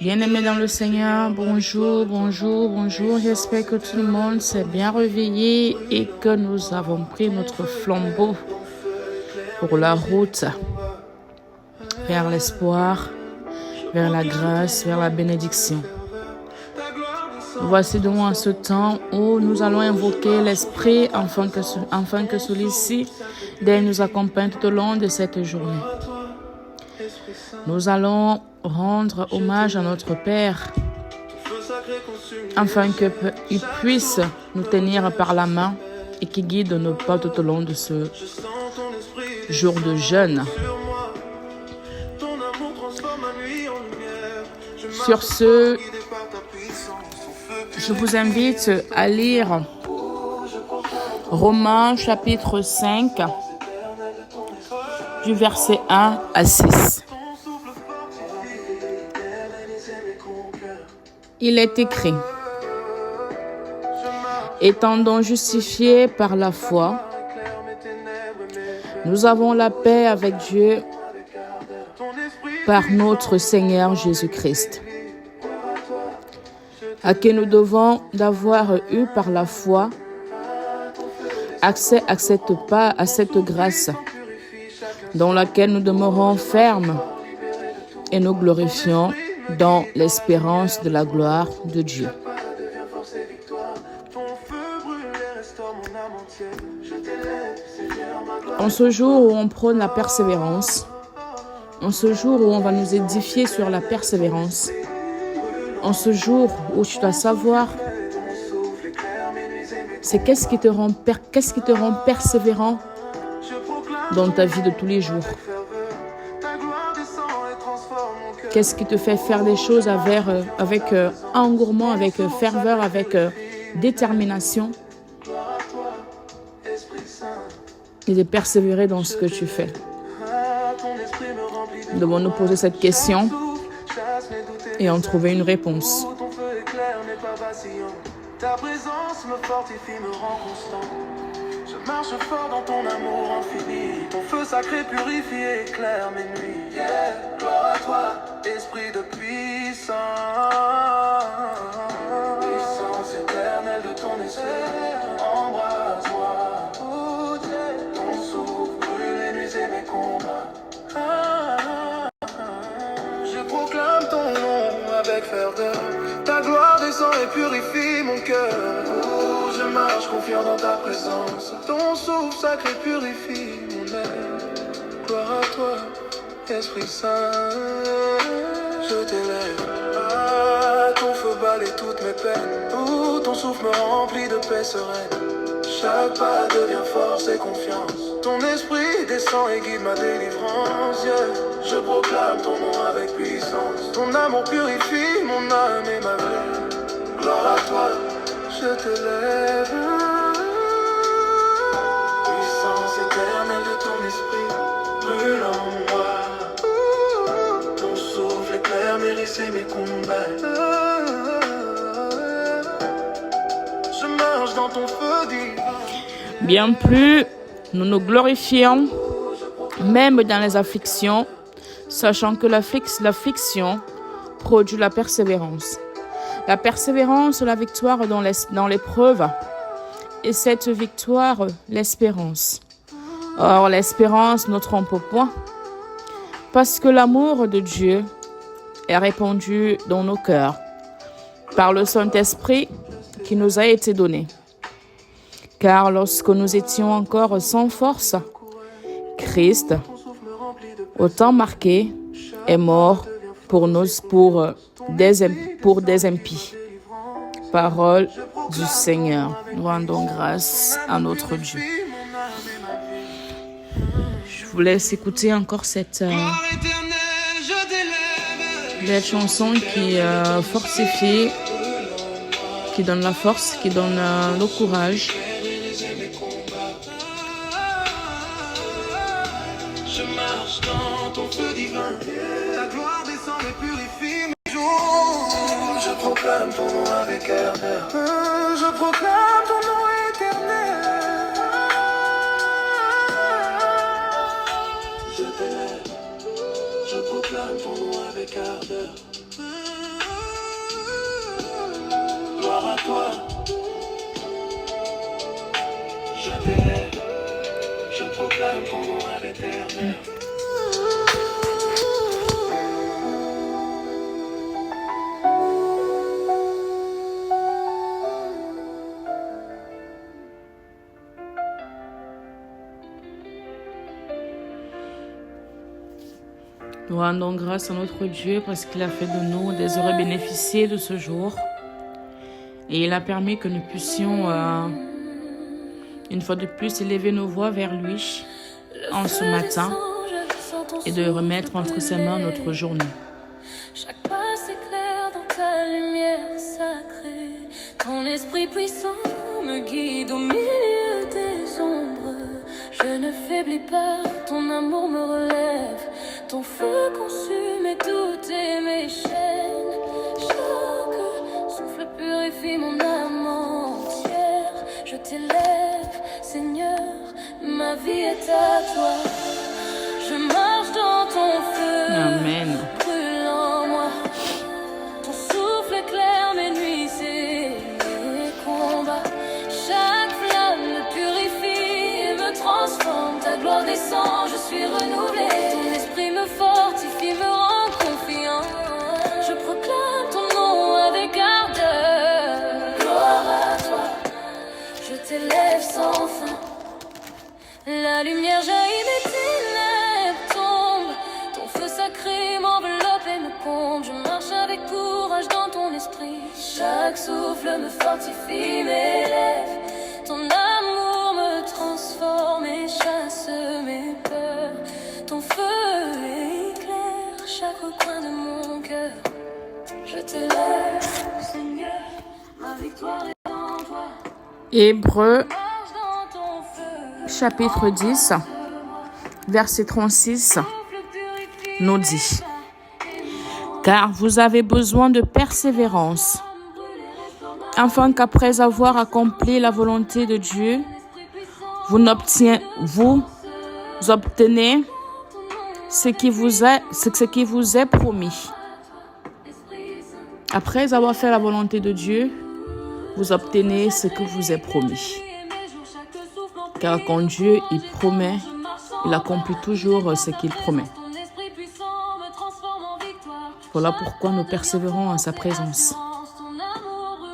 Bien-aimés dans le Seigneur, bonjour, bonjour, bonjour. J'espère que tout le monde s'est bien réveillé et que nous avons pris notre flambeau pour la route vers l'espoir, vers la grâce, vers la bénédiction. Voici donc en ce temps où nous allons invoquer l'Esprit afin que celui-ci nous accompagne tout au long de cette journée. Nous allons rendre hommage à notre Père afin qu'il puisse nous tenir par la main et qu'il guide nos pas tout au long de ce jour de jeûne. Sur ce, je vous invite à lire Romains chapitre 5 du verset 1 à 6. Il est écrit: étant donc justifiés par la foi, nous avons la paix avec Dieu par notre Seigneur Jésus-Christ, à qui nous devons d'avoir eu par la foi accès à cette grâce dans laquelle nous demeurons fermes et nous glorifions dans l'espérance de la gloire de Dieu. En ce jour où on prône la persévérance, en ce jour où on va nous édifier sur la persévérance, en ce jour où tu dois savoir, c'est qu'est-ce qui te rend persévérant dans ta vie de tous les jours. Qu'est-ce qui te fait faire des choses avec engouement, avec ferveur, avec détermination et de persévérer dans ce que tu fais. Nous devons nous poser cette question et en trouver une réponse. Ta présence me fortifie, me rend constant. Je marche fort dans ton amour infini. Ton feu sacré purifie et éclaire mes nuits. Yeah. Gloire à toi, esprit de puissance. Puissance éternelle de ton esprit. Embrasse-moi. Oh, yeah. Ton souffle brûle les nuits et mes combats. Je proclame ton nom avec ferveur. Ta gloire descend et purifie mon cœur. Oh, je marche confiant dans ta présence. Ton souffle sacré purifie mon être. Gloire à toi, Esprit Saint. Je t'élève. Ah, ton feu balaye toutes mes peines. Oh, ton souffle me remplit de paix sereine. Chaque pas devient force et confiance. Ton esprit descend et guide ma délivrance. Yeah. Je proclame ton nom avec puissance. Ton amour purifie mon âme et ma vie. Gloire à toi, je te lève. Puissance éternelle de ton esprit, brûle en moi. Ton souffle éclaire mes risques et mes combats. Je marche dans ton feu divin. Bien plus, nous nous glorifions, même dans les afflictions, sachant que l'affliction produit la persévérance. La persévérance, la victoire dans l'épreuve, et cette victoire, l'espérance. Or, l'espérance ne trompe point, parce que l'amour de Dieu est répandu dans nos cœurs par le Saint-Esprit qui nous a été donné. Car lorsque nous étions encore sans force, Christ, au temps marqué, est mort pour des impies. Parole du Seigneur. Nous rendons grâce à notre Dieu. Je vous laisse écouter encore cette chanson qui fortifie, qui donne la force, qui donne le courage. Je marche dans ton feu divin. Ta gloire descend et purifie mes jours. Je proclame ton nom avec ardeur. Je proclame ton nom éternel. Je t'élève. Je proclame mauvais quart d'heure. Gloire à toi. Je t'élève, je proclame ton nom à l'éternel. Nous rendons grâce à notre Dieu parce qu'il a fait de nous des heureux bénéficiaires de ce jour. Et il a permis que nous puissions, une fois de plus, élever nos voix vers lui en ce matin et de remettre entre ses mains notre journée. Chaque pas s'éclaire dans ta lumière sacrée. Ton esprit puissant me guide au milieu des ombres. Je ne faiblis pas, ton amour me relève. Ton feu consume toutes mes chaînes. Chaque souffle purifie mon âme entière. Je t'élève, Seigneur, ma vie est à toi. Je marche dans ton feu. Amen. Brûle en moi. Ton souffle éclaire mes nuits et mes combats. Chaque flamme me purifie et me transforme. Ta gloire descend, je suis renouvelée. Ton esprit me fortifie, me rend confiant. Je proclame ton nom avec ardeur. Gloire à toi, je t'élève sans fin. La lumière jaillit des ténèbres tombe. Ton feu sacré m'enveloppe et me comble. Je marche avec courage dans ton esprit. Chaque souffle me fortifie, m'élève. Ton amour me transforme et chasse mes peurs. Ton feu éclaire chaque coin de mon cœur. Je t'élève, Seigneur, ma victoire est en toi. Hébreux, chapitre 10, verset 36, nous dit: Car vous avez besoin de persévérance, afin qu'après avoir accompli la volonté de Dieu, vous obtenez ce qui vous est promis. Après avoir fait la volonté de Dieu, vous obtenez ce que vous est promis. Car quand Dieu il promet, il accomplit toujours ce qu'il promet. Voilà pourquoi nous persévérons en sa présence.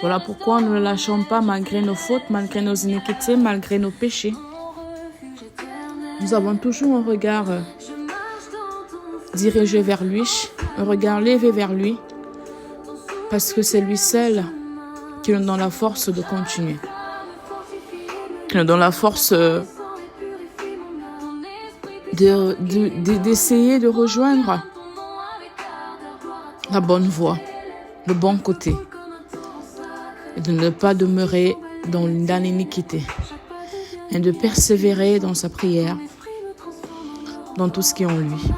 Voilà pourquoi nous ne lâchons pas malgré nos fautes, malgré nos iniquités, malgré nos péchés. Nous avons toujours un regard dirigé vers lui, un regard levé vers lui, parce que c'est lui seul qui nous donne la force de continuer, qui nous donne la force d'essayer de rejoindre la bonne voie, le bon côté, et de ne pas demeurer dans l'iniquité, et de persévérer dans sa prière, dans tout ce qui est en lui.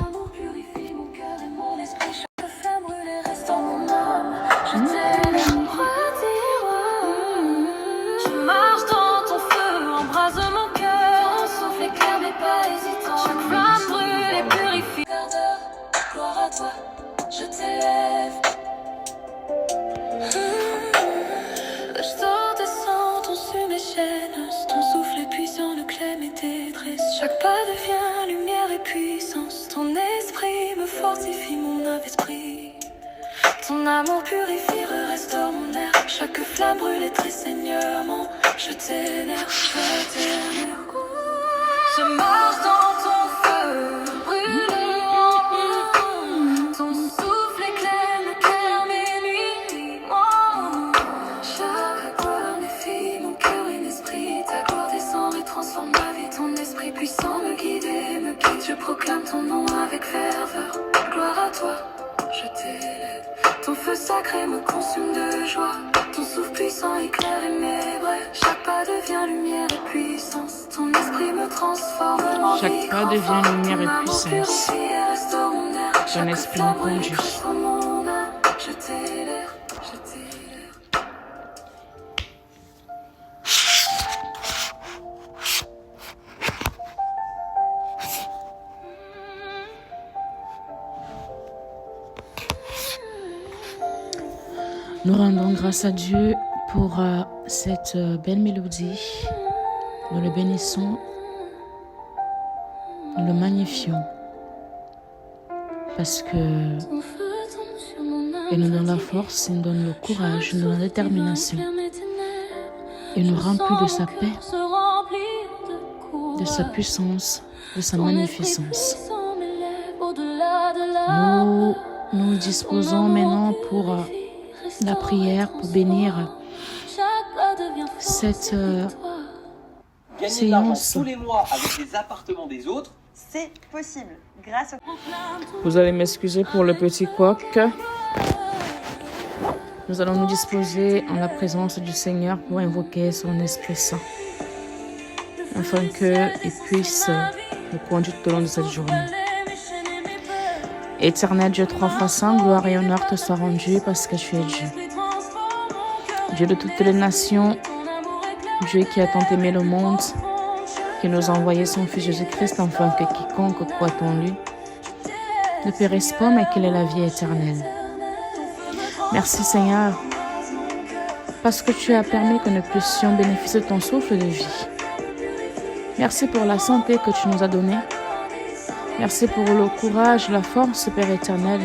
Je t'élève. Je sors, descends, ton mes chaînes. Ton souffle est puissant, le clé mes détresses. Chaque pas devient lumière et puissance. Ton esprit me fortifie, mon âme-esprit. Ton amour purifie, restaure mon air. Chaque flamme brûle et très Seigneur, mon je t'énerve, je t'énerve. Je marche dans ton feu, brûlant. Ton souffle éclaire le cœur, mes nuits. Chaque gloire méfie mon cœur et l'esprit. Ta gloire descend et transforme ma vie. Ton esprit puissant me guide et me guide. Je proclame ton nom avec ferveur. Gloire à toi, je t'élève. Ton feu sacré me consume de joie. Ton souffle puissant éclaire mes brèves. Chaque pas devient lumière et puissance. Ton esprit me transforme en vie. Chaque pas devient lumière et puissance. Ton esprit me conduit. Je t'élève, je t'élève. Nous rendons grâce à Dieu pour cette belle mélodie. Nous le bénissons, nous le magnifions. Parce que il nous donne la force, il nous donne le courage, il nous donne la détermination. Il nous remplit de sa paix, de sa puissance, de sa magnificence. Nous disposons maintenant pour la prière, pour bénir cette séance. Tous les mois avec les appartements des autres, c'est possible grâce au... Vous allez m'excuser pour le petit couac. Nous allons nous disposer en la présence du Seigneur pour invoquer son Esprit Saint, afin qu'il puisse nous conduire tout au long de cette journée. Éternel Dieu trois fois saint, gloire et honneur te soient rendus parce que tu es Dieu. Dieu de toutes les nations, Dieu qui a tant aimé le monde, qui nous a envoyé son Fils Jésus-Christ afin que quiconque croit en lui ne périsse pas mais qu'il ait la vie éternelle. Merci Seigneur, parce que tu as permis que nous puissions bénéficier de ton souffle de vie. Merci pour la santé que tu nous as donnée. Merci pour le courage, la force, Père éternel,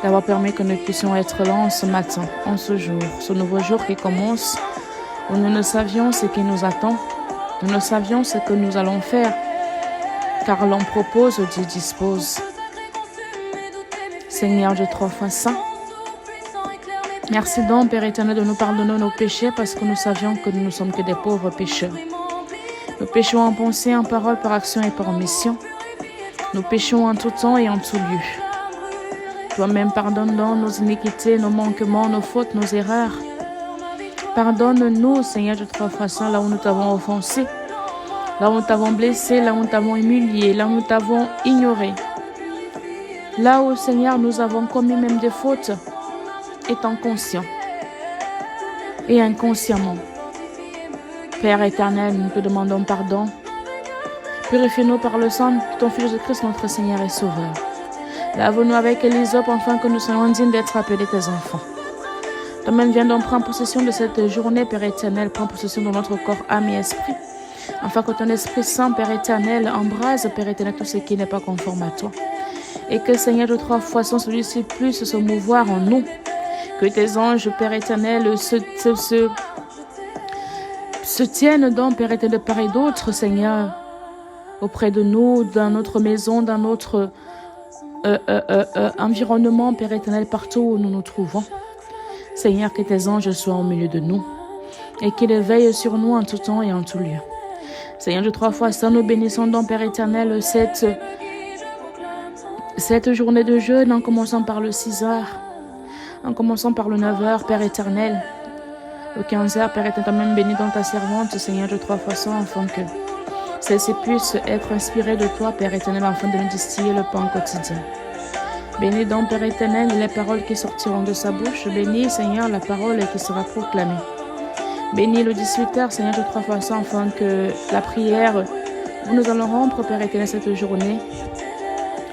d'avoir permis que nous puissions être là en ce matin, en ce jour, ce nouveau jour qui commence, où nous ne savions ce qui nous attend, nous ne savions ce que nous allons faire, car l'on propose, Dieu dispose. Seigneur Dieu trois fois saint, merci donc, Père éternel, de nous pardonner nos péchés, parce que nous savions que nous ne sommes que des pauvres pécheurs. Nous péchons en pensée, en parole, par action et par omission. Nous péchons en tout temps et en tout lieu. Toi-même, pardonne-nous nos iniquités, nos manquements, nos fautes, nos erreurs. Pardonne-nous, Seigneur de trois fois saint, là où nous t'avons offensé, là où nous t'avons blessé, là où nous t'avons humilié, là où nous t'avons ignoré. Là où, Seigneur, nous avons commis même des fautes, étant conscients et inconsciemment. Père éternel, nous te demandons pardon. Purifie-nous par le sang de ton Fils Jésus-Christ, notre Seigneur et Sauveur. Lave-nous avec l'hysope, afin que nous soyons dignes d'être appelés tes enfants. Toi-même, viens donc prendre possession de cette journée, Père éternel. Prends possession de notre corps, âme et esprit, afin que ton Esprit Saint, Père éternel, embrase, Père éternel, tout ce qui n'est pas conforme à toi. Et que, Seigneur, de trois fois sans celui-ci puisse se mouvoir en nous. Que tes anges, Père éternel, se tiennent donc, Père éternel, de part et d'autre, Seigneur, auprès de nous, dans notre maison, dans notre environnement, Père éternel, partout où nous nous trouvons. Seigneur, que tes anges soient au milieu de nous et qu'ils veillent sur nous en tout temps et en tout lieu. Seigneur, de trois fois saint, nous bénissons donc, Père éternel, cette journée de jeûne, en commençant par le 6h, en commençant par le 9h, Père éternel, le 15h, Père éternel, même béni dans ta servante, Seigneur, de trois fois saint, afin que celle-ci puisse être inspirée de toi, Père éternel, afin de nous distiller le pain quotidien. Bénis donc, Père éternel, les paroles qui sortiront de sa bouche. Bénis, Seigneur, la parole qui sera proclamée. Bénis le 18h, Seigneur, de trois fois saint, afin que la prière où nous allons rompre, Père éternel, cette journée,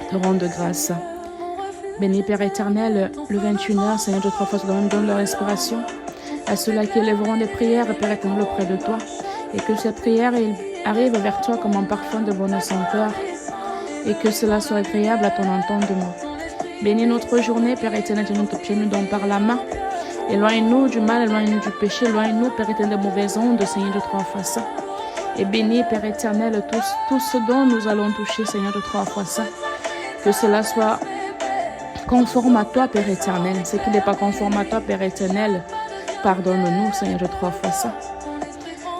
te rende grâce. Bénis, Père éternel, le 21h, Seigneur, de trois fois saint, donne leur inspiration à ceux-là qui élèveront des prières, Père éternel, auprès de toi. Et que cette prière arrive vers toi comme un parfum de bonne senteur. Et que cela soit agréable à ton entendement. Bénis notre journée, Père éternel, tiens-nous donc par la main. Éloigne-nous du mal, éloigne-nous du péché, éloigne-nous, Père éternel, de mauvaises ondes, Seigneur de trois fois saint. Et bénis, Père éternel, tout ce dont nous allons toucher, Seigneur de trois fois saint. Que cela soit conforme à toi, Père éternel. Ce qui n'est pas conforme à toi, Père éternel, pardonne-nous, Seigneur de trois fois saint.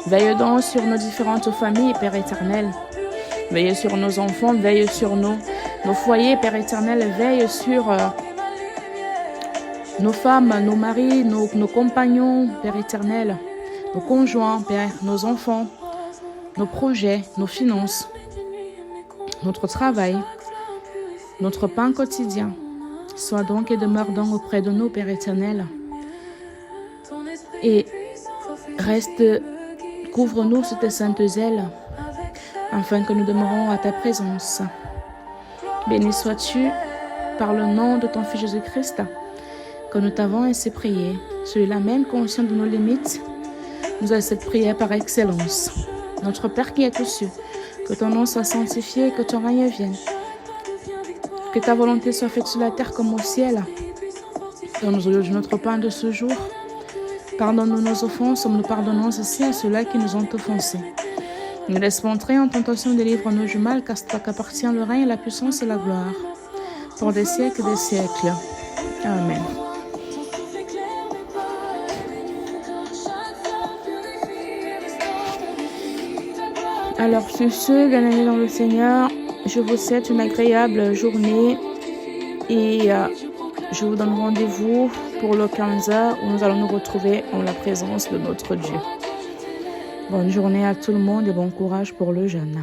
Veille donc sur nos différentes familles, Père éternel. Veille sur nos enfants, veille sur nos foyers, Père éternel. Veille sur nos femmes, nos maris, nos compagnons, Père éternel. Nos conjoints, Père, nos enfants, nos projets, nos finances, notre travail, notre pain quotidien. Sois donc et demeure donc auprès de nous, Père éternel. Et reste, couvre-nous sous tes saintes ailes, afin que nous demeurons à ta présence. Béni sois-tu par le nom de ton Fils Jésus-Christ, que nous t'avons ainsi prié. Celui-là même, conscient de nos limites, nous a cette prière par excellence. Notre Père qui est aux cieux, que ton nom soit sanctifié et que ton règne vienne. Que ta volonté soit faite sur la terre comme au ciel. Donne-nous aujourd'hui notre pain de ce jour. Pardonne-nous nos offenses, comme nous pardonnons aussi à ceux-là qui nous ont offensés. Ne laisse pas entrer en tentation, délivre-nous du mal, car c'est toi qu'appartient le règne, la puissance et la gloire, pour des siècles et des siècles. Amen. Alors, sur ce, bien-aimés dans le Seigneur, je vous souhaite une agréable journée et je vous donne rendez-vous pour le 15h où nous allons nous retrouver en la présence de notre Dieu. Bonne journée à tout le monde et bon courage pour le jeûne.